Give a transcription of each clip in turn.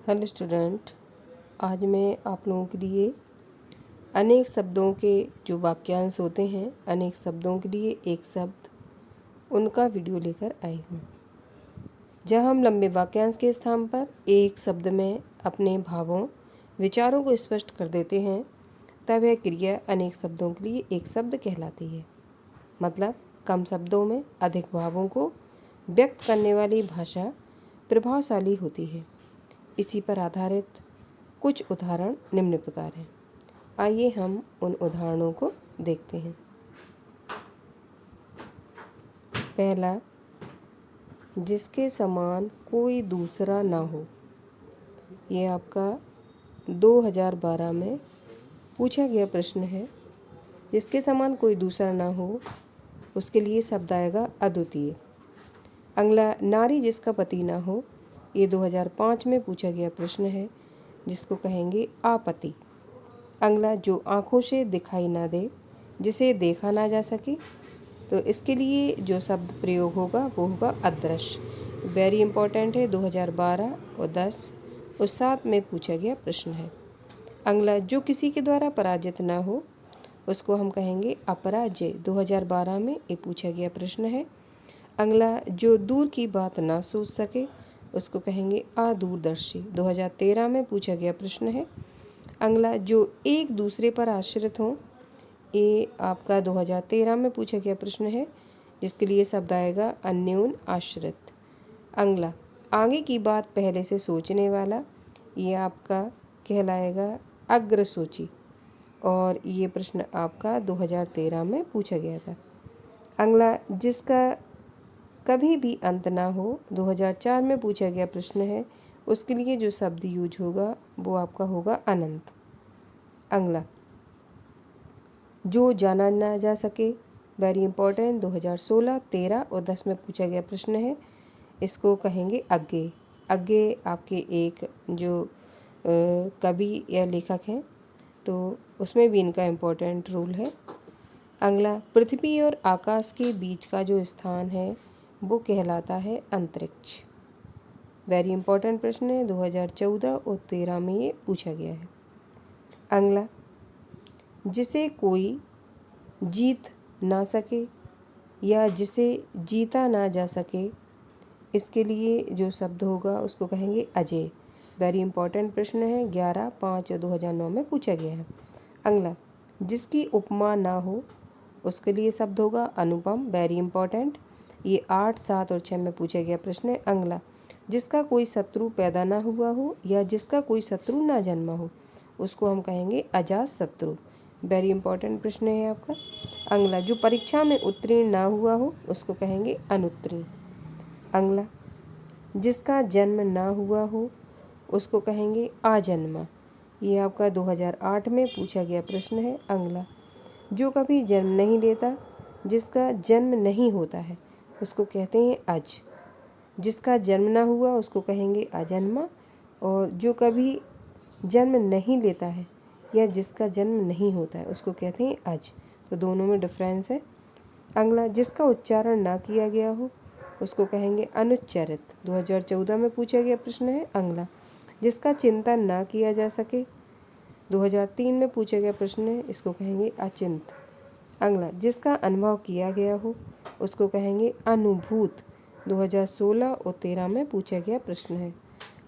Hello student, आज मैं आप लोगों के लिए अनेक शब्दों के जो वाक्यांश होते हैं, अनेक शब्दों के लिए एक शब्द, उनका वीडियो लेकर आई हूँ। जहाँ हम लंबे वाक्यांश के स्थान पर एक शब्द में अपने भावों विचारों को स्पष्ट कर देते हैं, तब यह क्रिया अनेक शब्दों के लिए एक शब्द कहलाती है। मतलब कम शब्दों में अधिक भावों को व्यक्त करने वाली भाषा प्रभावशाली होती है। इसी पर आधारित कुछ उदाहरण निम्न प्रकार हैं। आइए हम उन उदाहरणों को देखते हैं। पहला, जिसके समान कोई दूसरा ना हो। ये आपका 2012 में पूछा गया प्रश्न है। जिसके समान कोई दूसरा ना हो, उसके लिए शब्द आएगा अद्वितीय। अगला, नारी जिसका पति ना हो। ये 2005 में पूछा गया प्रश्न है, जिसको कहेंगे आपत्ति। अगला, जो आँखों से दिखाई ना दे, जिसे देखा ना जा सके, तो इसके लिए जो शब्द प्रयोग होगा वो होगा अदृश्य। वेरी इंपॉर्टेंट है, 2012 और 10 और 7 में पूछा गया प्रश्न है। अगला, जो किसी के द्वारा पराजित ना हो, उसको हम कहेंगे अपराजय। 2012 में ये पूछा गया प्रश्न है। अगला, जो दूर की बात ना सोच सके, उसको कहेंगे अदूरदर्शी। 2013 में पूछा गया प्रश्न है। अगला, जो एक दूसरे पर आश्रित हो, ये आपका 2013 में पूछा गया प्रश्न है, जिसके लिए शब्द आएगा अन्योन आश्रित। अगला, आगे की बात पहले से सोचने वाला, ये आपका कहलाएगा अग्रसूची और ये प्रश्न आपका 2013 में पूछा गया था। अगला, जिसका कभी भी अंत ना हो, 2004 में पूछा गया प्रश्न है। उसके लिए जो शब्द यूज होगा वो आपका होगा अनंत। अगला, जो जाना ना जा सके, वेरी इंपॉर्टेंट, 2016, 13 और 10 में पूछा गया प्रश्न है। इसको कहेंगे अज्ञेय। अज्ञेय आपके एक जो कवि या लेखक हैं, तो उसमें भी इनका इम्पोर्टेंट रोल है। अगला, पृथ्वी और आकाश के बीच का जो स्थान है वो कहलाता है अंतरिक्ष। वेरी इंपॉर्टेंट प्रश्न है, 2014 और 13 में ये पूछा गया है। अगला, जिसे कोई जीत ना सके या जिसे जीता ना जा सके, इसके लिए जो शब्द होगा उसको कहेंगे अजेय। वेरी इंपॉर्टेंट प्रश्न है, 11, 5 और 2009 में पूछा गया है। अगला, जिसकी उपमा ना हो, उसके लिए शब्द होगा अनुपम। वेरी इंपॉर्टेंट, ये 8, 7 और 6 में पूछा गया प्रश्न है। अगला, जिसका कोई शत्रु पैदा ना हुआ हो या जिसका कोई शत्रु ना जन्मा हो, उसको हम कहेंगे अजात शत्रु। वेरी इंपॉर्टेंट प्रश्न है आपका। अगला, जो परीक्षा में उत्तीर्ण ना हुआ हो, उसको कहेंगे अनुत्तीर्ण। अगला, जिसका जन्म ना हुआ हो, उसको कहेंगे अजन्मा। ये आपका 2008 में पूछा गया प्रश्न है। अगला, जो कभी जन्म नहीं लेता, जिसका जन्म नहीं होता है, उसको कहते हैं अज। जिसका जन्म ना हुआ उसको कहेंगे अजन्मा, और जो कभी जन्म नहीं लेता है या जिसका जन्म नहीं होता है उसको कहते हैं अज। तो दोनों में डिफरेंस है। अगला, जिसका उच्चारण ना किया गया हो, उसको कहेंगे अनुच्चरित। 2014 में पूछा गया प्रश्न है। अगला, जिसका चिंतन ना किया जा सके, 2003 में पूछा गया प्रश्न है, इसको कहेंगे अचिंत। अगला, जिसका अनुभव किया गया हो, उसको कहेंगे अनुभूत। 2016 और 13 में पूछा गया प्रश्न है।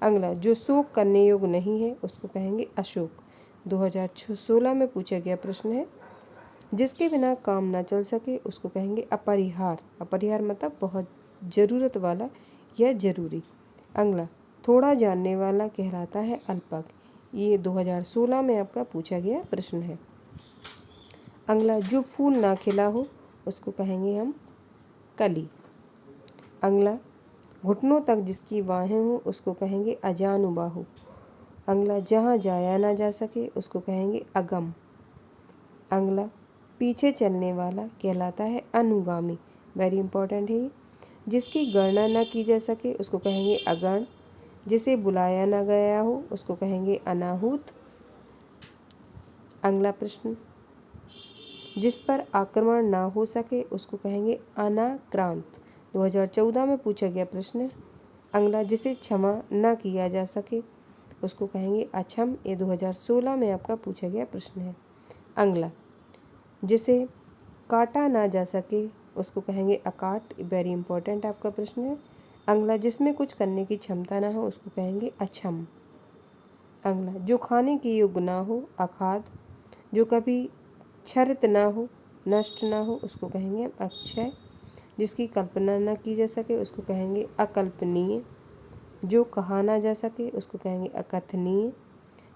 अगला, जो शोक करने योग्य नहीं है, उसको कहेंगे अशोक। 2016 में पूछा गया प्रश्न है। जिसके बिना काम ना चल सके, उसको कहेंगे अपरिहार। अपरिहार मतलब बहुत ज़रूरत वाला या ज़रूरी। अगला, थोड़ा जानने वाला कहलाता है अल्पज्ञ। ये 2016 में आपका पूछा गया प्रश्न है। अगला, जो फूल ना खिला हो, उसको कहेंगे हम कली। अगला, घुटनों तक जिसकी बाहें हो, उसको कहेंगे अजानुबाहु। अगला, जहाँ जाया ना जा सके, उसको कहेंगे अगम। अगला, पीछे चलने वाला कहलाता है अनुगामी। वेरी इंपॉर्टेंट है। जिसकी गणना ना की जा सके, उसको कहेंगे अगण। जिसे बुलाया ना गया हो, उसको कहेंगे अनाहूत। अगला प्रश्न, जिस पर आक्रमण ना हो सके, उसको कहेंगे अनाक्रांत। 2014 में पूछा गया प्रश्न। अगला, जिसे क्षमा ना किया जा सके, उसको कहेंगे अक्षम। ये 2016 में आपका पूछा गया प्रश्न है। अगला, जिसे काटा ना जा सके उसको कहेंगे अकाट। वेरी इंपॉर्टेंट आपका प्रश्न है। अगला, जिसमें कुछ करने की क्षमता ना हो उसको कहेंगे अक्षम। अगला, जो खाने के योग्य ना हो अखाद। जो कभी क्षरित ना हो, नष्ट ना हो उसको कहेंगे हम अक्षय। जिसकी कल्पना ना की जा सके उसको कहेंगे अकल्पनीय। जो कहा ना जा सके उसको कहेंगे अकथनीय।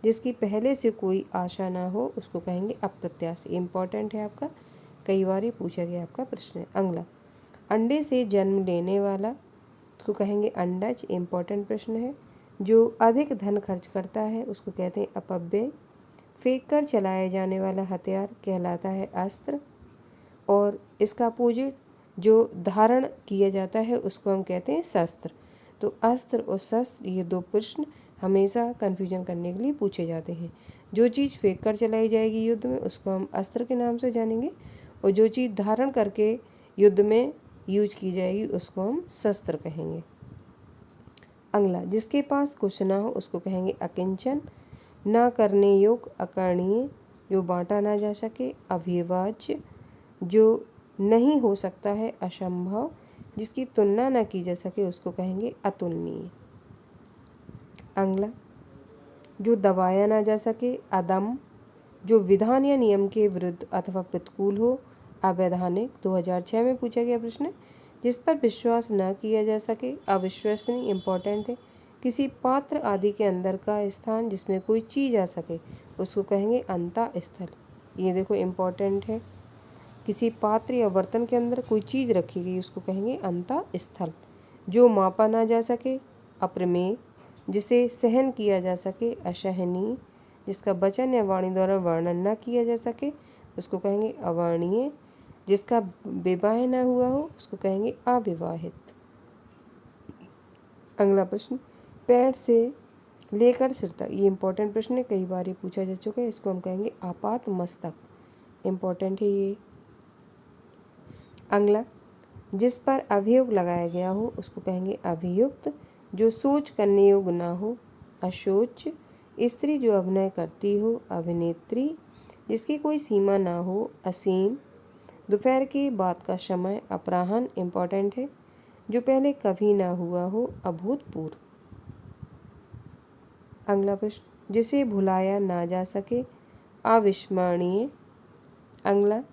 जिसकी पहले से कोई आशा ना हो उसको कहेंगे अप्रत्याशित। इम्पॉर्टेंट है आपका, कई बार ये पूछा गया आपका प्रश्न है। अगला, अंडे से जन्म लेने वाला उसको कहेंगे अंडज। इम्पॉर्टेंट प्रश्न है। जो अधिक धन खर्च करता है उसको कहते हैं अपव्यय। फेंक कर चलाया जाने वाला हथियार कहलाता है अस्त्र। और इसका अपोजिट जो धारण किया जाता है उसको हम कहते हैं शस्त्र। तो अस्त्र और शस्त्र ये दो प्रश्न हमेशा कन्फ्यूजन करने के लिए पूछे जाते हैं। जो चीज़ फेंक कर चलाई जाएगी युद्ध में उसको हम अस्त्र के नाम से जानेंगे, और जो चीज़ धारण करके युद्ध में यूज की जाएगी उसको हम शस्त्र कहेंगे। अगला, जिसके पास कुछ ना हो उसको कहेंगे अकिंचन। ना करने योग्य अकरणीय। जो बांटा ना जा सके अविभाज्य। जो नहीं हो सकता है असंभव। जिसकी तुलना ना की जा सके उसको कहेंगे अतुलनीय। अगला, जो दबाया ना जा सके अदम। जो विधान या नियम के विरुद्ध अथवा प्रतिकूल हो अवैधानिक। 2006 में पूछा गया प्रश्न। जिस पर विश्वास न किया जा सके अविश्वसनीय। इम्पॉर्टेंट है। किसी पात्र आदि के अंदर का स्थान जिसमें कोई चीज़ आ सके उसको कहेंगे अंतः स्थल। ये देखो इम्पॉर्टेंट है। किसी पात्र या बर्तन के अंदर कोई चीज़ रखी गई उसको कहेंगे अंतः स्थल। जो मापा ना जा सके अप्रमेय। जिसे सहन किया जा सके असहनीय। जिसका वचन या वाणी द्वारा वर्णन न किया जा सके उसको कहेंगे अवर्णीय। जिसका विवाह न हुआ हो उसको कहेंगे अविवाहित। अगला प्रश्न, पैर से लेकर सिर तक। ये इंपॉर्टेंट प्रश्न है, कई बार ये पूछा जा चुका है। इसको हम कहेंगे आपात मस्तक। इम्पॉर्टेंट है ये। अगला, जिस पर अभियोग लगाया गया हो उसको कहेंगे अभियुक्त। जो सोच करने योग्य ना हो अशोच। स्त्री जो अभिनय करती हो अभिनेत्री। जिसकी कोई सीमा ना हो असीम। दोपहर के बाद का समय अपराह्न। इम्पॉर्टेंट है। जो पहले कभी ना हुआ हो अभूतपूर्व। अगला प्रश्न, जिसे भुलाया ना जा सके अविस्मरणीय। अगला,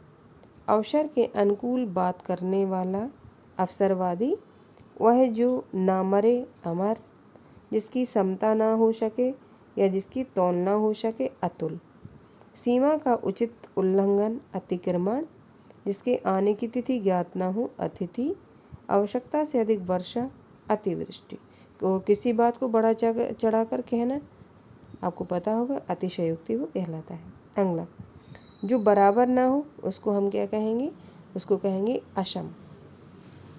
अवसर के अनुकूल बात करने वाला अवसरवादी। वह जो ना मरे अमर। जिसकी समता ना हो सके या जिसकी तौल ना हो सके अतुल। सीमा का उचित उल्लंघन अतिक्रमण। जिसके आने की तिथि ज्ञात ना हो अतिथि। आवश्यकता से अधिक वर्षा अतिवृष्टि। तो किसी बात को बढ़ा चढ़ा कर कहना आपको पता होगा अतिशयोक्ति वो कहलाता है। अगला, जो बराबर ना हो उसको हम क्या कहेंगे, उसको कहेंगे असम।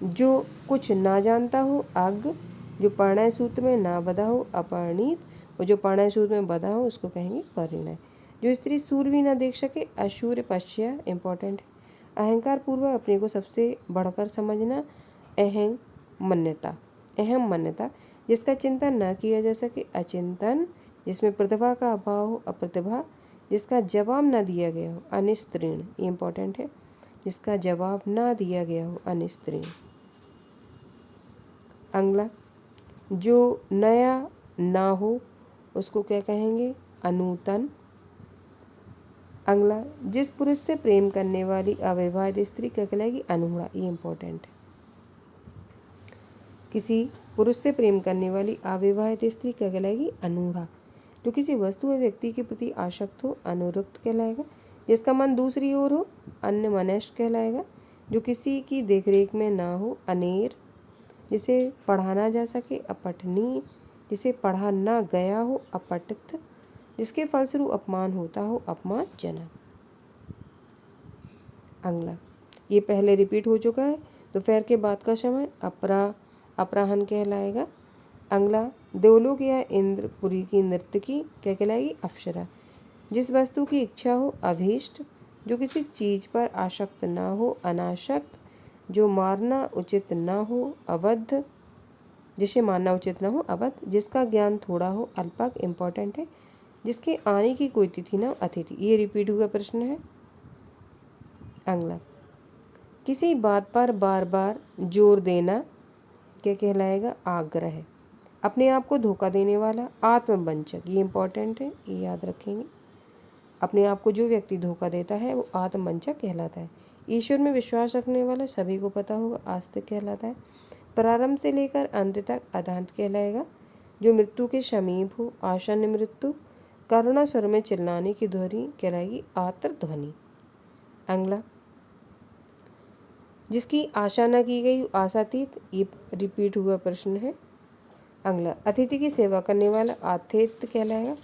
जो कुछ ना जानता हो अज्ञ। जो परिणय सूत्र में ना बधा हो अपरिणीत। और जो परिणय सूत्र में बधा हो उसको कहेंगे परिणय। जो स्त्री सूर्य भी ना देख सके असूर्य पश्या। इम्पॉर्टेंट है। अहंकार पूर्वक अपने को सबसे बढ़कर समझना अहम मान्यता। जिसका चिंतन ना किया जा सके अचिंतन। जिसमें प्रतिभा का अभाव हो अप्रतिभा। जिसका जवाब ना दिया गया हो अनिस्त्रीण। ये इम्पॉर्टेंट है। जिसका जवाब ना दिया गया हो अनिस्त्रीण। अगला, जो नया ना हो उसको क्या कहेंगे अनूतन। अगला, जिस पुरुष से प्रेम करने वाली अविवाहित स्त्री क्या कहलाएगी अनूढ़ा। ये इम्पोर्टेंट है। किसी पुरुष से प्रेम करने वाली अविवाहित स्त्री क्या कहलाएगी अनूढ़ा। जो किसी वस्तु या व्यक्ति के प्रति आसक्त हो अनुरक्त कहलाएगा। जिसका मन दूसरी ओर हो अन्यमनस्क कहलाएगा। जो किसी की देखरेख में ना हो अनेर। जिसे पढ़ा ना जा सके अपठनीय। जिसे पढ़ा ना गया हो अपठित। जिसके फलस्वरूप अपमान होता हो अपमानजनक। अगला, ये पहले रिपीट हो चुका है। दोपहर के बाद का समय अपराह्न कहलाएगा। अगला, देवलोक या इंद्रपुरी की नर्तकी क्या कहलाएगी अप्सरा। जिस वस्तु की इच्छा हो अभीष्ट। जो किसी चीज पर आसक्त ना हो अनासक्त। जो मारना उचित ना हो अबद्ध। जिसे मानना उचित न हो अवध, जिसका ज्ञान थोड़ा हो अल्पक, इम्पोर्टेंट है, जिसके आने की कोई तिथि न हो अतिथि। ये रिपीट हुआ प्रश्न है। अगला, किसी बात पर बार बार जोर देना क्या कहलाएगा? आग्रह। अपने आप को धोखा देने वाला आत्मवंचक, ये इम्पोर्टेंट है, ये याद रखेंगे। अपने आप को जो व्यक्ति धोखा देता है वो आत्मवंचक कहलाता है। ईश्वर में विश्वास रखने वाला, सभी को पता होगा, आस्तिक कहलाता है। प्रारंभ से लेकर अंत तक अदांत कहलाएगा। जो मृत्यु के समीप हो, आसन्न मृत्यु, करुणा स्वर में चिल्लाने की ध्वनि कहलाएगी आर्तध्वनि। अगला, जिसकी आशा न की गई आशातीत, ये रिपीट हुआ प्रश्न है। अगला, अतिथि की सेवा करने वाला आतिथ्य कहलाएगा।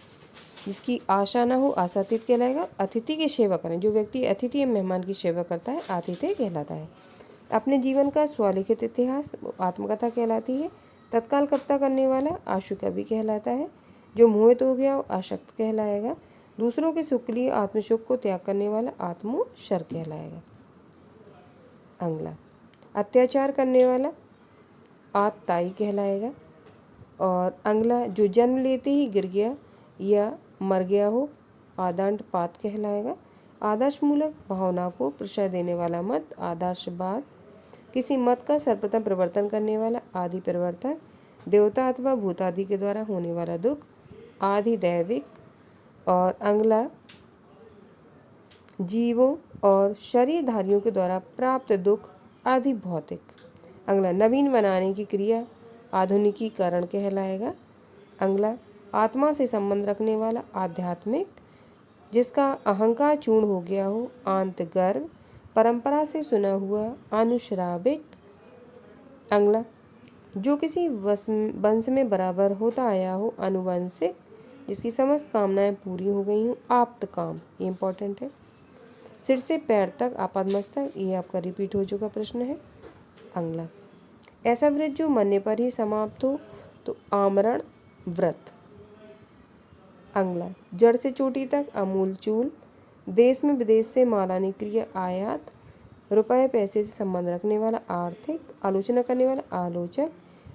जिसकी आशा न हो आशातीत कहलाएगा। अतिथि की सेवा करें, जो व्यक्ति अतिथि या मेहमान की सेवा करता है आतिथ्य कहलाता है। अपने जीवन का स्वलिखित इतिहास आत्मकथा कहलाती है। तत्काल कविता करने वाला आशु कवि कहलाता है। जो मोहित हो गया वो आसक्त कहलाएगा। दूसरों के सुख के लिए आत्मसुख को त्याग करने वाला आत्मोशर कहलाएगा। अगला, अत्याचार करने वाला आतताई कहलाएगा। और अगला, जो जन्म लेते ही गिर गया या मर गया हो आदंड पात कहलाएगा। आदर्शमूलक भावना को प्रश्रय देने वाला मत आदर्शवाद। किसी मत का सर्वप्रथम प्रवर्तन करने वाला आदि प्रवर्तक। देवता अथवा भूतादि के द्वारा होने वाला दुख आदि दैविक। और अगला, जीवों और शरीरधारियों के द्वारा प्राप्त दुख आदि भौतिक। अगला, नवीन बनाने की क्रिया आधुनिकीकरण कहलाएगा। अगला, आत्मा से संबंध रखने वाला आध्यात्मिक। जिसका अहंकार चूर्ण हो गया हो आंत गर्व। परंपरा से सुना हुआ अनुश्राविक। अगला, जो किसी वंश में बराबर होता आया हो अनुवंशिक। जिसकी समस्त कामनाएं पूरी हो गई हों आप्त काम, ये इंपॉर्टेंट है। सिर से पैर तक आपादमस्तक, ये आपका रिपीट हो चुका प्रश्न है। अगला, ऐसा व्रत जो मरने पर ही समाप्त हो तो आमरण व्रत। अगला, जड़ से चोटी तक अमूल चूल। देश में विदेश से माल आने क्रिया आयात। रुपए पैसे से संबंध रखने वाला आर्थिक। आलोचना करने वाला आलोचक।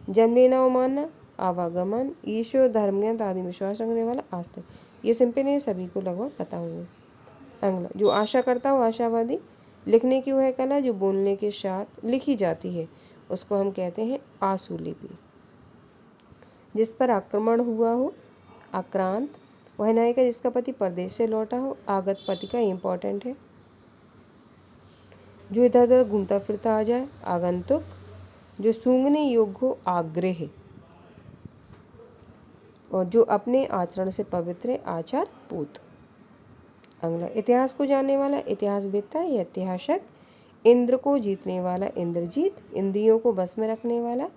जन्म लेना और मानना आवागमन। ईश्वर धर्म ग्रंथ आदि विश्वास रखने वाला आस्तिक। ये सिंपल है, सभी को लगभग पता होंगे। अगला, जो आशा करता हो आशावादी। लिखने की वह कला जो बोलने के साथ लिखी जाती है उसको हम कहते हैं आशुलिपि। जिस पर आक्रमण हुआ हो आक्रांत। वह नायिका जिसका पति परदेश से लौटा हो आगत पति का इम्पोर्टेंट है। जो इधर उधर घूमता फिरता आ जाए आगंतुक। जो सूंघने योग्य हो आग्रह। और जो अपने आचरण से पवित्र है आचार पूत। अगला, इतिहास को जानने वाला इतिहासवेत्ता या इतिहासक। इंद्र को जीतने वाला इंद्रजीत। इंद्रियों को बस में रखने वाला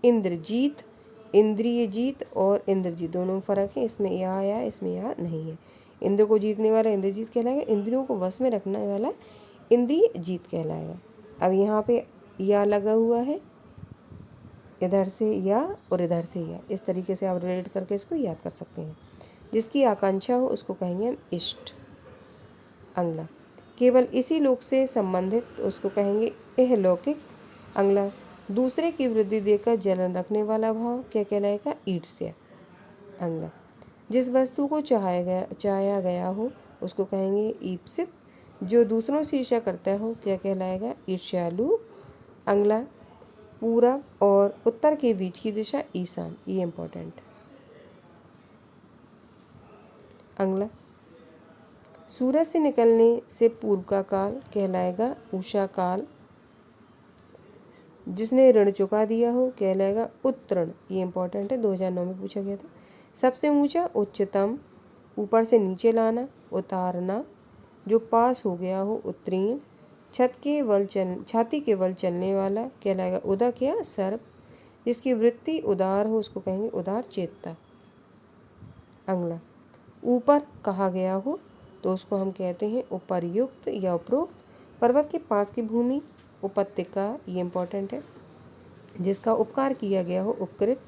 इंद्रजीत। इंद्रिय जीत और इंद्रजीत दोनों में फर्क है, इसमें यह आया इसमें यह नहीं है। इंद्र को जीतने वाला इंद्रजीत कहलाएगा। इंद्रियों को वश में रखने वाला इंद्रिय जीत कहलाएगा। अब यहाँ पे या लगा हुआ है, इधर से या और इधर से या, इस तरीके से आप रिलेट करके इसको याद कर सकते हैं। जिसकी आकांक्षा हो उसको कहेंगे हम इष्ट। अगला, केवल इसी लोक से संबंधित उसको कहेंगे इहलौकिक। अगला, दूसरे की वृद्धि देकर जलन रखने वाला भाव क्या कहलाएगा? ईर्ष्या। अगला, जिस वस्तु को चाहा गया हो उसको कहेंगे ईप्सित। जो दूसरों से ईर्ष्या करता हो क्या कहलाएगा? ईर्ष्यालु। अगला, पूरब और उत्तर के बीच की दिशा ईशान, ये इंपॉर्टेंट। अगला, सूरज से निकलने से पूर्व का काल कहलाएगा उषा काल। जिसने ऋण चुका दिया हो कहलाएगा उत्तरण, ये इंपॉर्टेंट है, 2009 में पूछा गया था। सबसे ऊंचा उच्चतम, ऊपर से नीचे लाना उतारना। जो पास हो गया हो उत्तीर्ण। छाती के बल चलने वाला कहलाएगा उदक या सर्प। जिसकी वृत्ति उदार हो उसको कहेंगे उदार चेतता। अगला, ऊपर कहा गया हो तो उसको हम कहते हैं उपर्युक्त या उपरोक्त। पर्वत के पास की भूमि उपत्यका, ये इंपॉर्टेंट है। जिसका उपकार किया गया हो उपकृत।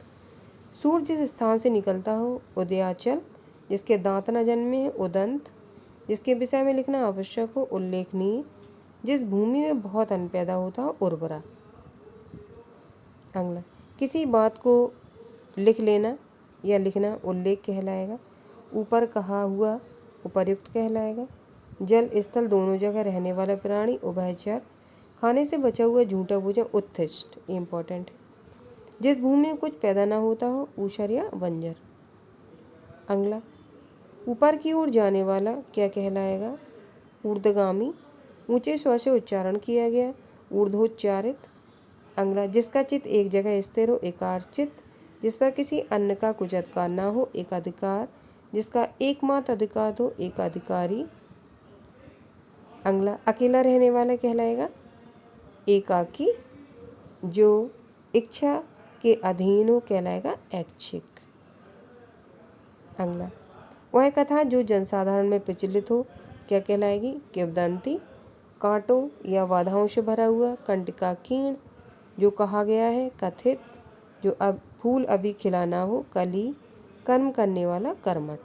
सूर्य जिस स्थान से निकलता हो उदयाचल। जिसके दांत न जन्मे हो उदंत। जिसके विषय में लिखना आवश्यक हो उल्लेखनीय। जिस भूमि में बहुत अन्न पैदा होता हो उर्वरा। अगला, किसी बात को लिख लेना या लिखना उल्लेख कहलाएगा। ऊपर कहा हुआ उपर्युक्त कहलाएगा। जल स्थल दोनों जगह रहने वाला प्राणी उभयचर। खाने से बचा हुआ झूठा भोजन उत्थिष्ट, ये इम्पोर्टेंट है। जिस भूमि में कुछ पैदा ना होता हो, ऊषर या बंजर। अगला, ऊपर की ओर जाने वाला क्या कहलाएगा? ऊर्ध्वगामी। ऊंचे स्वर से उच्चारण किया गया, ऊर्ध्वोच्चारित। अगला, जिसका चित्त एक जगह स्थिर हो, एकार्चित। जिस पर किसी अन्य का कुछ अधिकार ना हो, एकाधिकार। जिसका एकमात्र अधिकार हो, एकाधिकारी। अगला, अकेला रहने वाला कहलाएगा एकाकी। जो इच्छा के अधीन हो कहलाएगा ऐच्छिक। अगला, वह कथा जो जनसाधारण में प्रचलित हो क्या कहलाएगी? किंवदंती। कांटों या बाधाओं से भरा हुआ, कंटकाकीर्ण। जो कहा गया है, कथित। जो अब फूल अभी खिला ना हो, कली। कर्म करने वाला, कर्मठ।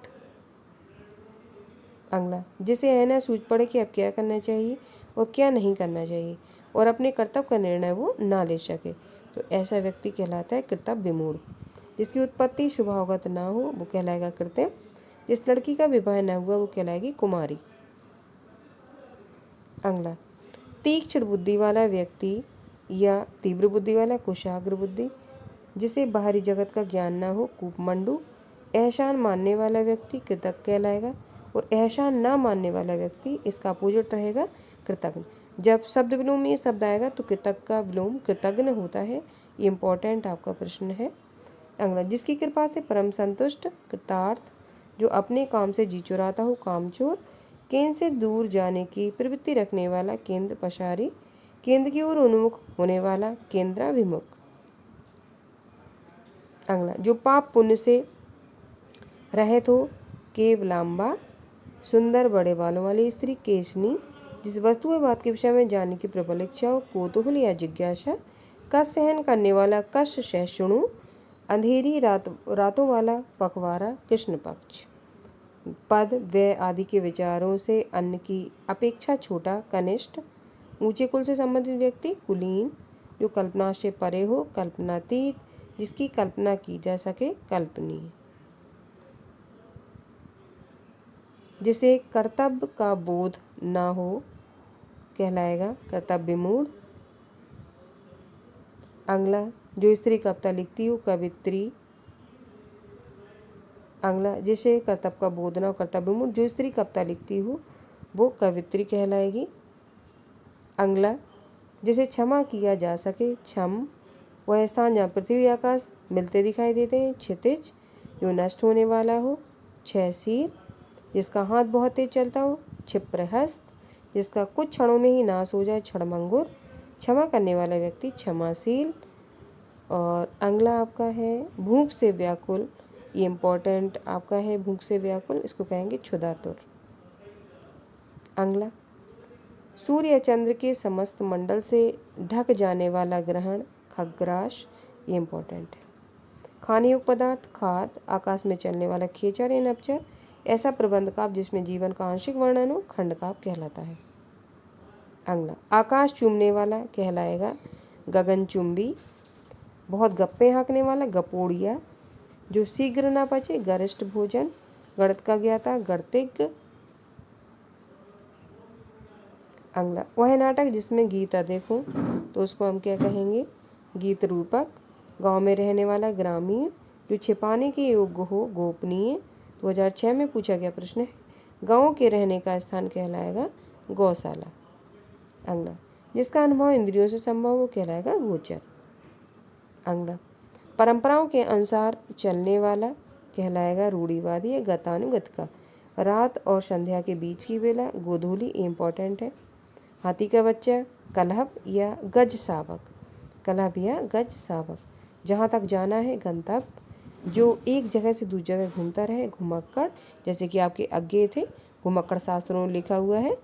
अगला, जिसे है ना सूझ पड़े कि अब क्या करना चाहिए और क्या नहीं करना चाहिए और अपने कर्तव्य का निर्णय वो ना ले सके, तो ऐसा व्यक्ति कहलाता है कर्तव्य विमूढ़। जिसकी उत्पत्ति स्वभावगत ना हो वो कहलाएगा कृत्रिम। जिस लड़की का विवाह न हुआ वो कहलाएगी कुमारी। अगला, तीक्ष्ण बुद्धि वाला व्यक्ति या तीव्र बुद्धि वाला, कुशाग्र बुद्धि। जिसे बाहरी जगत का ज्ञान ना हो, कूपमंडू। एहसान मानने वाला व्यक्ति कृतज्ञ कहलाएगा और एहसान ना मानने वाला व्यक्ति, इसका अपोजिट रहेगा कृतज्ञ। जब शब्द विलोम में ये शब्द आएगा तो कृतज्ञ का विलोम कृतज्ञ होता है। ये इम्पोर्टेंट आपका प्रश्न है। अगला, जिसकी कृपा से परम संतुष्ट, कृतार्थ। जो अपने काम से जी चुराता हो, कामचोर। केंद्र से दूर जाने की प्रवृत्ति रखने वाला, केंद्र पशारी। केंद्र की ओर उन्मुख होने वाला, केंद्राभिमुख। अगला, जो पाप पुण्य से रहित हो, केवलांबा। सुंदर बड़े बालों वाली स्त्री, केशनी। जिस वस्तु व बात के विषय में जानने की प्रबल इच्छा हो, कौतूहल या जिज्ञासा। कष्ट सहन करने वाला, कष्ट सहिष्णु। अंधेरी रातों वाला, पखवारा, कृष्ण पक्ष। पद व्यय आदि के विचारों से अन्य की अपेक्षा छोटा, कनिष्ठ। ऊंचे कुल से संबंधित व्यक्ति, कुलीन। जो कल्पना से परे हो, कल्पनातीत। जिसकी कल्पना की जा सके, कल्पनीय। जिसे कर्तव्य का बोध ना हो कहलाएगा कर्तव्य विमूढ़। अगला, जो स्त्री कविता लिखती हो, कवित्री। अगला, जिसे कर्तव्य का बोध ना हो, कर्तव्य विमूढ़। जो स्त्री कविता लिखती हो वो कवित्री कहलाएगी। अगला, जिसे क्षमा किया जा सके, क्षम। वह स्थान जहाँ पृथ्वी आकाश मिलते दिखाई देते हैं, क्षितिज। जो नष्ट होने वाला हो, क्षयशील। जिसका हाथ बहुत तेज चलता हो, क्षिप्रहस्त। जिसका कुछ क्षणों में ही नाश हो जाए, क्षणभंगुर। क्षमा करने वाला व्यक्ति, क्षमाशील। और अगला आपका है भूख से व्याकुल। ये इम्पोर्टेंट आपका है, भूख से व्याकुल, इसको कहेंगे क्षुधातुर। अगला, सूर्य या चंद्र के समस्त मंडल से ढक जाने वाला ग्रहण, खग्रास। ये इम्पोर्टेंट है। खाने योग्य पदार्थ, खाद। आकाश में चलने वाला खेचर या नपचर। ऐसा प्रबंध काव्य जिसमें जीवन का आंशिक वर्णन हो, खंड काव्य कहलाता है। अगला, आकाश चूमने वाला कहलाएगा गगनचुंबी। बहुत गप्पे हाँकने वाला, गपोड़िया। जो शीघ्र ना पचे, गरिष्ठ भोजन। गणित का ज्ञाता, गणितज्ञ। अगला, वह नाटक जिसमें गीत अधिक हो तो उसको हम क्या कहेंगे? गीत रूपक। गांव में रहने वाला, ग्रामीण। जो छिपाने के योग्य हो, गोपनीय। 2006 में पूछा गया प्रश्न है। गाँव के रहने का स्थान कहलाएगा गौशाला। अगला, जिसका अनुभव इंद्रियों से संभव हो कहलाएगा गोचर। अगला, परंपराओं के अनुसार चलने वाला कहलाएगा रूढ़िवादी या गतानुगत का। रात और संध्या के बीच की बेला, गोधूली, इम्पोर्टेंट है। हाथी का बच्चा, कलहप या गज शावक। कलहप या गज शावक। जहाँ तक जाना है, गंतव्य। जो एक जगह से दूसरी जगह घूमता रहे, घुमक्कड़। जैसे कि आपके अज्ञे थे, घुमक्कड़ शास्त्रों में लिखा हुआ है।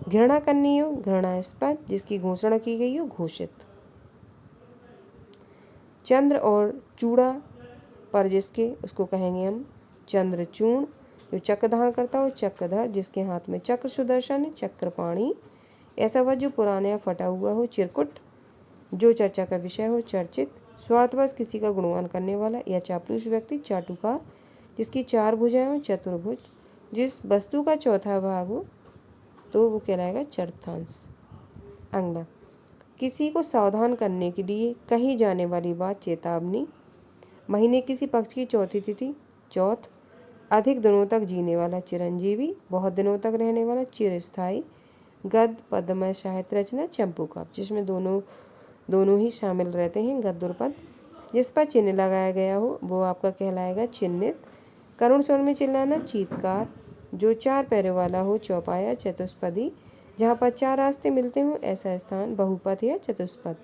घृणा करनी हो, घृणास्पद। जिसकी घोषणा की गई हो, घोषित। चंद्र और चूड़ा पर जिसके, उसको कहेंगे हम चंद्रचूर्ण। जो चक्र धारण करता हो, चक्रधर। जिसके हाथ में चक्र सुदर्शन है, चक्रपाणी। ऐसा वह जो पुराना या फटा हुआ हो, चिरकुट। जो चर्चा का विषय हो, चर्चित। स्वार्थवश किसी का गुणगान करने वाला या चापलूस व्यक्ति। चाटुकार जिसकी चार भुजाएं हो। चतुर्भुज जिस वस्तु का चौथा भाग हो तो वो कहलाएगा चतुर्थांश। अगला, किसी को सावधान करने के लिए कही जाने वाली बात चेतावनी। महीने किसी पक्ष की चौथी तिथि चौथ। अधिक दिनों तक जीने वाला चिरंजीवी। बहुत दिनों तक रहने वाला चिरस्थायी। गद्य पद्यमय साहित्य रचना चंपू का, जिसमें दोनों ही शामिल रहते हैं, गद्य और पद्य। जिस पर चिन्ह लगाया गया हो वो आपका कहलाएगा चिन्हित। करुण स्वर में चिल्लाना चीत्कार। जो चार पैरों वाला हो चौपाया। चतुष्पदी जहाँ पर चार रास्ते मिलते हो ऐसा स्थान बहुपद या चतुष्पद।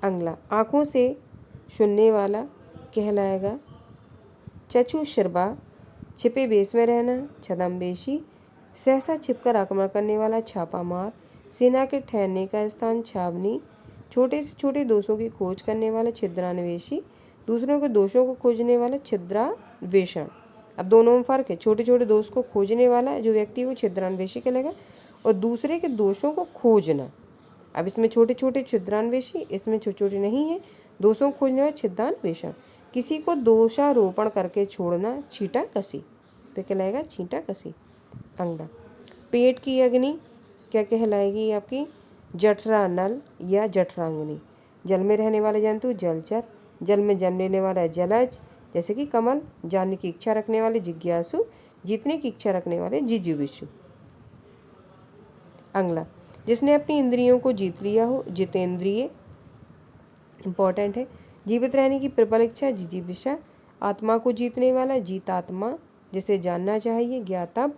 अगला, आँखों से सुनने वाला कहलाएगा चक्षुश्रवा। छिपे बेस में रहना छद्मवेशी। सहसा छिपकर आक्रमण करने वाला छापामार। सेना के ठहरने का स्थान छावनी। छोटे से छोटे दोषों की खोज करने वाला छिद्रान्वेषी। दूसरों के दोषों को खोजने वाला छिद्रान्वेषण। अब दोनों में फर्क है। छोटे छोटे दोष को खोजने वाला जो व्यक्ति वो छिद्रान्वेषी कहलाएगा, और दूसरे के दोषों को खोजना। अब इसमें छोटे छोटे छिद्रान्वेषी, इसमें छोटे छोटे नहीं है। दोषों को खोजने वाला छिद्रान्वेषण। किसी को दोषारोपण करके छोड़ना छींटा कसी, तो कहलाएगा छींटा कसी। अगला, पेट की अग्नि क्या कहलाएगी आपकी जठरा नल या जठरांगनी। जल में रहने वाले जंतु जलचर। जल में जन्म लेने वाला जलज जैसे कि कमल। जानने की इच्छा रखने वाले जिज्ञासु। जीतने की इच्छा रखने वाले जिजीविषु। अगला, जिसने अपनी इंद्रियों को जीत लिया हो जितेंद्रिय, इंपॉर्टेंट है। जीवित रहने की प्रबल इच्छा जिजीविषा। आत्मा को जीतने वाला जीतात्मा, जिसे जानना चाहिए ज्ञातव।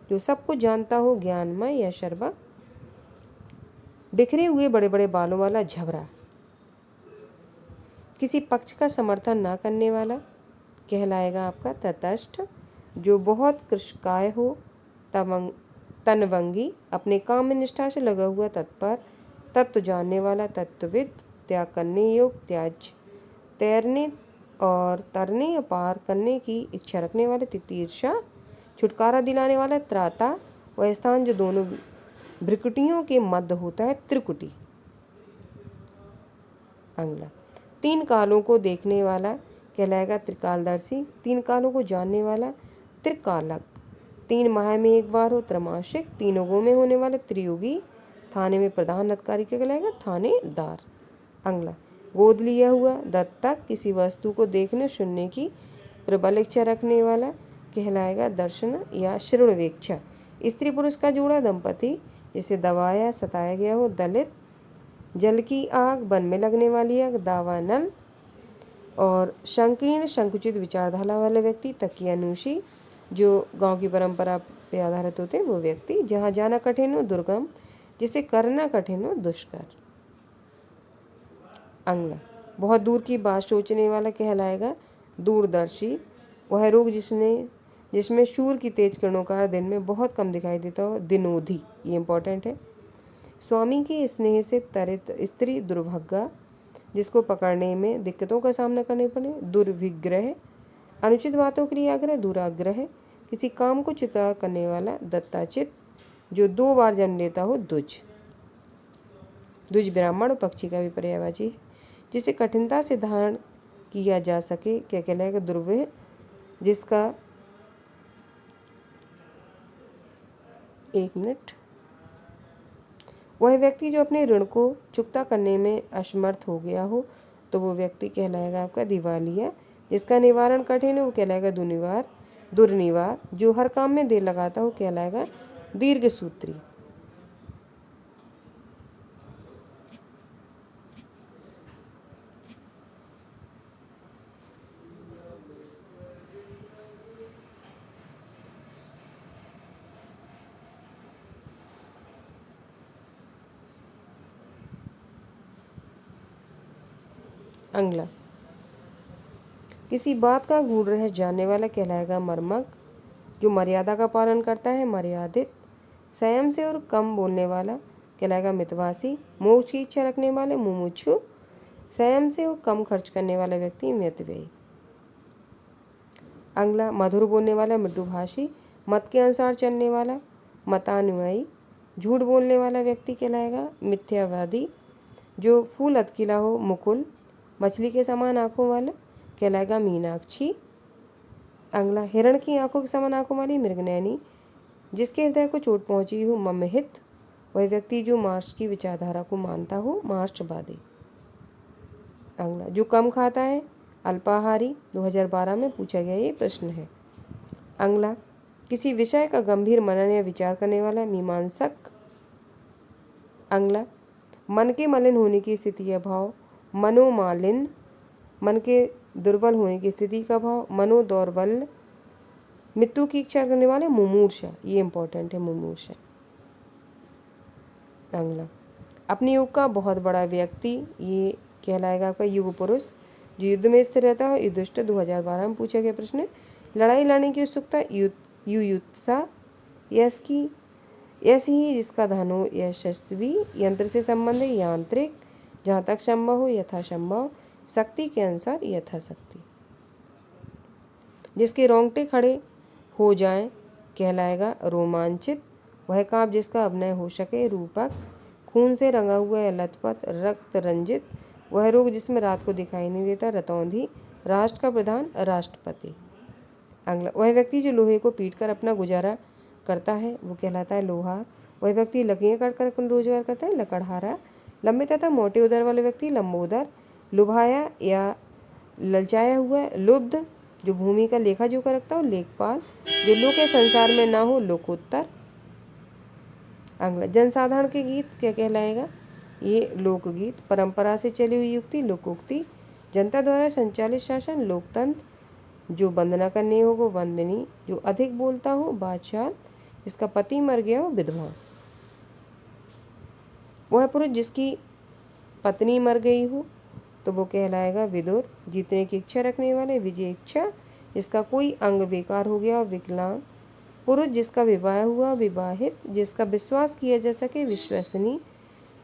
जो सबको जानता हो ज्ञानमय या शर्वा। बिखरे हुए बड़े बड़े बालों वाला झबरा। किसी पक्ष का समर्थन ना करने वाला कहलाएगा आपका तटस्थ। जो बहुत कृशकाय हो तनवंगी। अपने काम में निष्ठा से लगा हुआ तत्पर। तत्व जानने वाला तत्वविद। त्याग करने योग्य त्याज। तैरने और तरने या पार करने की इच्छा रखने वाले तितीर्षा। छुटकारा दिलाने वाला त्राता। वह स्थान जो दोनों भ्रिकुटियों के मध्य होता है त्रिकुटी। अगला, तीन कालों को देखने वाला कहलाएगा त्रिकालदर्शी। तीन कालों को जानने वाला त्रिकालक। तीन माह में एक बार हो त्रैमासिक। तीन युगों में होने वाला त्रियुगी। थाने में प्रधान अधिकारी कहलाएगा थानेदार। अगला, गोद लिया हुआ दत्तक। किसी वस्तु को देखने सुनने की प्रबल इच्छा रखने वाला कहलाएगा दर्शन या श्रवणवेक्षा। स्त्री पुरुष का जोड़ा दंपति। जिसे दबाया सताया गया हो दलित। जल की आग, वन में लगने वाली आग दावानल। और संकीर्ण संकुचित विचारधारा वाले व्यक्ति तकियानुशी। जो गांव की परंपरा पे आधारित होते हैं वो व्यक्ति। जहाँ जाना कठिन हो दुर्गम। जिसे करना कठिन हो दुष्कर। अगला, बहुत दूर की बात सोचने वाला कहलाएगा दूरदर्शी। वह रोग जिसमें सूर्य की तेज किरणों का दिन में बहुत कम दिखाई देता हो दिनोधी, ये इंपॉर्टेंट है। स्वामी के स्नेह से तरित स्त्री दुर्भाग्या। जिसको पकड़ने में दिक्कतों का सामना करने पड़े दुर्विग्रह। अनुचित बातों के लिए आग्रह दुराग्रह। किसी काम को चिता करने वाला दत्ताचित। जो 2 बार जन्म लेता हो द्विज। द्विज ब्राह्मण और पक्षी का भी पर्यायवाची है। जिसे कठिनता से धारण किया जा सके क्या कहलाएगा दुर्वह। जिसका 1 मिनट। वह व्यक्ति जो अपने ऋण को चुकता करने में असमर्थ हो गया हो तो वो व्यक्ति कहलाएगा आपका दिवालिया। जिसका निवारण कठिन हो वो कहलाएगा दुर्निवार। जो हर काम में देर लगाता हो कहलाएगा दीर्घसूत्री। अगला, किसी बात का गूढ़ रह जानने वाला कहलाएगा मर्मज्ञ। जो मर्यादा का पालन करता है मर्यादित। संयम से और कम बोलने वाला कहलाएगा मितभाषी। मोक्ष की इच्छा रखने वाले मुमुक्षु। संयम से और कम खर्च करने वाला व्यक्ति मितव्ययी। अगला, मधुर बोलने वाला मृदुभाषी। मत के अनुसार चलने वाला मतानुयायी। झूठ बोलने वाला व्यक्ति कहलाएगा मिथ्यावादी। जो फूल अतकिला हो मुकुल, मछली के समान आँखों वाला कहलाएगा मीनाक्षी। अगला, हिरण की आंखों के समान आंखों वाली मृगनयनी, जिसके हृदय को चोट पहुंची हो मम्महित, वह व्यक्ति जो मार्क्स की विचारधारा को मानता हो मार्क्सवादी। अगला, जो कम खाता है अल्पाहारी, 2012 में पूछा गया ये प्रश्न है। अगला, किसी विषय का गंभीर मनन या विचार करने वाला मीमांसक। अगला, मन के मलिन होने की स्थिति या भाव मनोमालिन, मन के दुर्बल होने की स्थिति का भाव मनोदौर्बल्य, मृत्यु की इच्छा करने वाले मुमूर्षा, ये इंपॉर्टेंट है मुमूर्षा। अगला, अपने युग का बहुत बड़ा व्यक्ति, ये कहलाएगा आपका युग पुरुष, जो युद्ध में स्थिर रहता है। युधिष्ठिर, 2012 में पूछा गया प्रश्न है। लड़ाई लड़ने की उत्सुकता युयुत्सा, ऐसी ही जिसका धन हो यशस्वी, यंत्र से संबंध है यांत्रिक, जहाँ तक संभव हो यथासंभव, शक्ति के अनुसार यथाशक्ति। जिसके रोंगटे खड़े हो जाएं कहलाएगा रोमांचित, वह काव्य जिसका अभिनय हो सके रूपक, खून से रंगा हुआ या लथपथ रक्त रंजित, वह रोग जिसमें रात को दिखाई नहीं देता रतौंधी, राष्ट्र का प्रधान राष्ट्रपति। अगला, वह व्यक्ति जो लोहे को पीट कर अपना गुजारा करता है वो कहलाता है लोहार। वह व्यक्ति लकड़ियाँ काट कर अपना रोजगार करता है लकड़हारा। लंबे तथा मोटे उदर वाले व्यक्ति लंबोदर। लुभाया या ललचाया हुआ लुब्ध, जो भूमि का लेखा जोखा रखता हो लेखपाल। जो लोक के संसार में ना हो लोकोत्तर। अगला, जनसाधारण के गीत क्या कहलाएगा, ये लोकगीत। परंपरा से चली हुई युक्ति लोकोक्ति। जनता द्वारा संचालित शासन लोकतंत्र। जो वंदना करने हो वो वंदनी, जो अधिक बोलता हो बादशाह, जिसका पति मर गया हो विधवा। वह पुरुष जिसकी पत्नी मर गई हो तो वो कहलाएगा विदुर। जीतने की इच्छा रखने वाले विजय इच्छा, जिसका कोई अंग बेकार हो गया विकलांग। पुरुष जिसका विवाह हुआ विवाहित, जिसका विश्वास किया जा सके विश्वसनीय।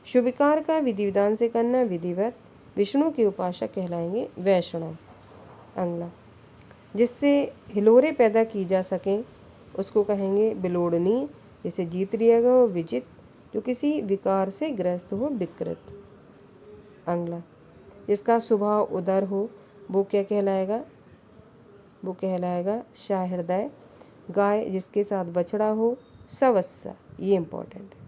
शुभिकार का विधि विधान से करना विधिवत। विष्णु के उपासक कहलाएंगे वैष्णव। अगला, जिससे हिलोरे पैदा की जा सकें उसको कहेंगे बिलोड़नी। जिसे जीत लिया गया हो विजित, जो किसी विकार से ग्रस्त हो विकृत। अगला, जिसका स्वभाव उदर हो वो क्या कहलाएगा, वो कहलाएगा सहृदय। गाय जिसके साथ बछड़ा हो सवस्सा, ये इंपॉर्टेंट है।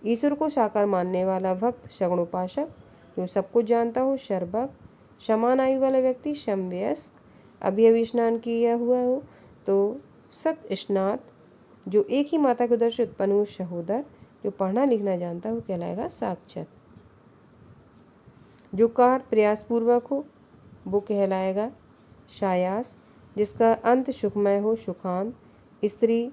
ईश्वर को साकार मानने वाला भक्त शगुणोपासक, जो सब कुछ जानता हो शर्बक। समान आयु वाला व्यक्ति समवयस्क। अभी अभी स्नान किया हुआ हो तो सत स्नात। जो एक ही माता के उदर से उत्पन्न हो सहोदर। जो पढ़ना लिखना जानता हो कहलाएगा साक्षर। जो कार्य प्रयासपूर्वक हो वो कहलाएगा सायास। जिसका अंत सुखमय हो सुखांत। स्त्री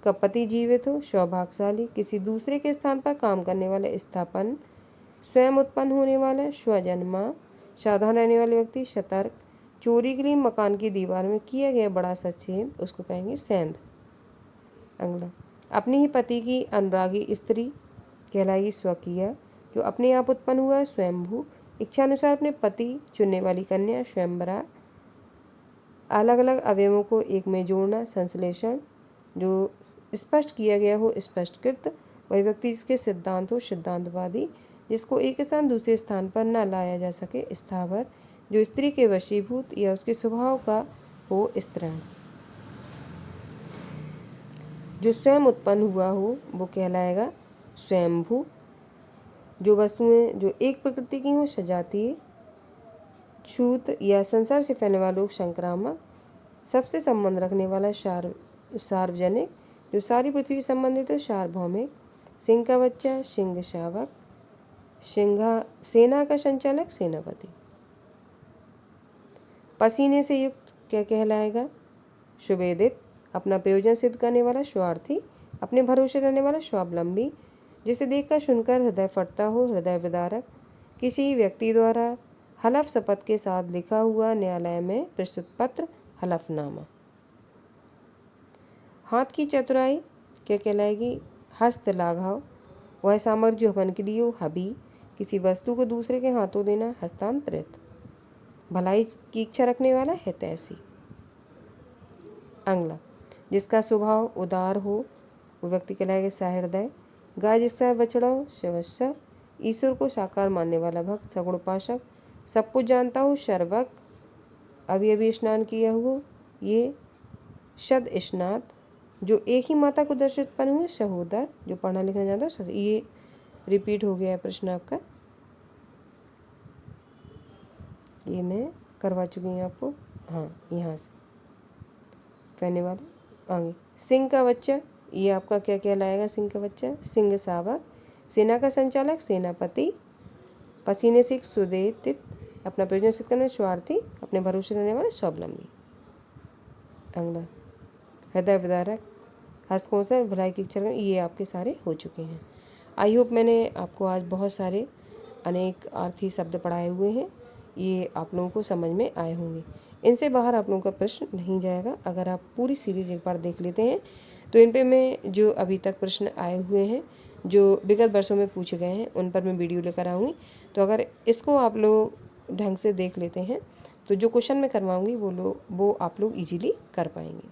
का पति जीवित हो सौभाग्यशाली। किसी दूसरे के स्थान पर काम करने वाला स्थापन। स्वयं उत्पन्न होने वाला स्वजन्मा। सावधान रहने वाले व्यक्ति सतर्क। चोरी के लिए मकान की दीवार में किया गया बड़ा सा छेद उसको कहेंगे सेंध। अगला, अपने ही पति की अनुरागी स्त्री कहलाएगी स्वकीय। जो अपने आप उत्पन्न हुआ है स्वयंभू। इच्छा अनुसार अपने पति चुनने वाली कन्या स्वयंवरा। अलग अलग अवयवों को एक में जोड़ना संश्लेषण। जो स्पष्ट किया गया हो स्पष्टकृत। वही व्यक्ति जिसके सिद्धांत हो सिद्धांतवादी। जिसको एक स्थान दूसरे स्थान पर न लाया जा सके स्थावर। जो स्त्री के वशीभूत या उसके स्वभाव का हो स्त्रीण। जो स्वयं उत्पन्न हुआ हो वो कहलाएगा स्वयंभू। जो वस्तुएं जो एक प्रकृति की हो सजातीय। छूत या संसार से फैलने वाला रोग संक्रामक। सबसे संबंध रखने वाला सार्वजनिक। जो सारी पृथ्वी से संबंधित हो सार्वभौमिक। सिंह का बच्चा सिंह शावक। सिंहा सेना का संचालक सेनापति। पसीने से युक्त क्या कहलाएगा सुवेदित। अपना प्रयोजन सिद्ध करने वाला स्वार्थी। अपने भरोसे रहने वाला स्वावलंबी। जिसे देखकर सुनकर हृदय फटता हो हृदय विदारक। किसी व्यक्ति द्वारा हलफ शपथ के साथ लिखा हुआ न्यायालय में प्रस्तुत पत्र हलफनामा। हाथ की चतुराई क्या कहलाएगी हस्त लाघव। वह सामग्री जो हवन के लिए हो हबी। किसी वस्तु को दूसरे के हाथों देना हस्तांतरित। भलाई की इच्छा रखने वाला हितैषी। अगला, जिसका स्वभाव उदार हो वो व्यक्ति कहलाएगा सहृदय। गाय जिसका बछड़ा हो शवस्सा। ईश्वर को साकार मानने वाला भक्त, सगुण उपासक, सब कुछ जानता हो, सर्वज्ञ, अभी अभी स्नान किया हुआ, ये शद स्नात, जो एक ही माता को दर्श उत्पन्न हुए, सहोदर, जो पढ़ना लिखना जानता हो। ये रिपीट हो गया है प्रश्न आपका, ये मैं करवा चुकी हूँ आपको। हाँ, यहाँ से कहने वाले आगे। सिंह का बच्चा, ये आपका क्या कहलाएगा? सिंह का बच्चा, सिंह सावक, सेना का संचालक, सेनापति, पसीने से सुदेतित, अपना प्रयोजन सिद्ध करने स्वार्थी, अपने भरोसे रहने वाले, स्वावलंबी। अगला हृदय विदारक, हस्तकोषण, भलाई की इच्छा, ये आपके सारे हो चुके हैं। आई होप मैंने आपको आज बहुत सारे अनेक अर्थी शब्द पढ़ाए हुए हैं, ये आप लोगों को समझ में आए होंगे। इनसे बाहर आप लोगों का प्रश्न नहीं जाएगा। अगर आप पूरी सीरीज़ एक बार देख लेते हैं तो इन पे मैं जो अभी तक प्रश्न आए हुए हैं, जो विगत वर्षों में पूछे गए हैं, उन पर मैं वीडियो लेकर आऊँगी। तो अगर इसको आप लोग ढंग से देख लेते हैं तो जो क्वेश्चन मैं करवाऊँगी वो आप लोग ईजीली कर पाएंगे।